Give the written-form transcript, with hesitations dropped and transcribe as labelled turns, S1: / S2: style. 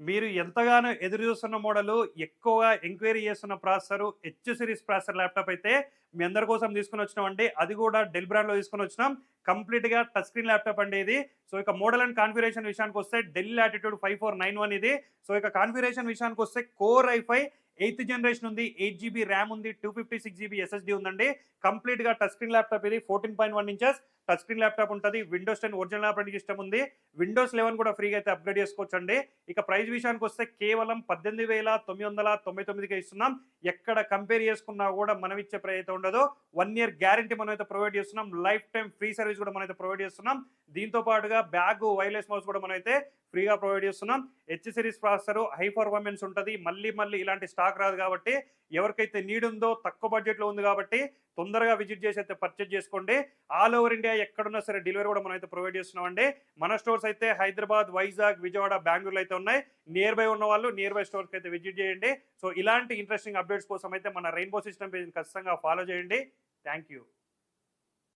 S1: మీరు ఎంతగానో ఎదురు చూస్తున్న మోడలు, ఎక్కువగా ఎంక్వైరీ చేస్తున్న processor, H series processor laptop అయితే మీ అందరి కోసం తీసుకొనొచ్చినామండి. అది కూడా డెల్ బ్రాండ్‌లో తీసుకొనొచ్చినాం. కంప్లీట్‌గా టచ్ స్క్రీన్ ల్యాప్‌టాప్ అండి ఇది. సో, ఇక మోడల్ అండ్ కాన్ఫిగరేషన్ విషయానికొస్తే డెల్ లాటిట్యూడ్ 5491 ఇది. సో, ఇక కాన్ఫిగరేషన్ విషయానికొస్తే కోర్ ఐ5 ఎయిత్ జనరేషన్ ఉంది. 8 జీబీ ర్యామ్ ఉంది. 256 జీబీ ఎస్ఎస్‌డీ ఉందండి. కంప్లీట్‌గా టచ్ స్క్రీన్ ల్యాప్‌టాప్ ఇది. 14.1 ఇంచెస్ టచ్ స్క్రీన్ ల్యాప్‌టాప్ ఉంటది. విండోస్ 10 ఒరిజినల్ ఆపరేటింగ్ సిస్టమ్ ఉంది. విండోస్ 11 కూడా ఫ్రీగా అయితే అప్‌గ్రేడ్ చేసుకోవచ్చండి. ఇక ప్రైస్ విషయానికొస్తే కేవలం 18,999కే ఇస్తున్నాం. ఎక్కడ కంపేర్ చేసుకున్నా కూడా మనం ఇచ్చే ప్రైస్ అయితే ఉండదు. 1 ఇయర్ గ్యారంటీ మనమైతే ప్రొవైడ్ చేస్తున్నాం. లైఫ్ టైమ్ ఫ్రీ సర్వీస్ కూడా మనమైతే ప్రొవైడ్ చేస్తున్నాం. దీంతో పాటుగా బ్యాగ్, వైర్‌లెస్ మౌస్ కూడా మనమైతే ఫ్రీగా ప్రొవైడ్ చేస్తున్నాం. H series processor, high performance ఉంటది. మళ్ళీ ఇలాంటి స్టాక్ రాదు కాబట్టి ఎవరికైతే నీడ్ ఉందో తక్కువ బడ్జెట్‌లో ఉంది కాబట్టి తొందరగా విజిట్ చేసి అయితే పర్చేజ్ చేసుకోండి. ఆల్ ఓవర్ ఇండియా ఎక్కడున్నా సరే డెలివరీ కూడా మనమైతే ప్రొవైడ్ చేస్తున్నామండి. మన స్టోర్స్ అయితే హైదరాబాద్, వైజాగ్, విజయవాడ, బెంగుళూరులో అయితే ఉన్నాయి. నియర్ బై ఉన్న వాళ్ళు నియర్ బై స్టోర్స్‌కి అయితే విజిట్ చేయండి. సో, ఇలాంటి ఇంట్రెస్టింగ్ అప్డేట్స్ కోసం అయితే మన రెయిన్బో సిస్టమ్ పేజ్‌ని ఖచ్చితంగా ఫాలో చేయండి. Thank you.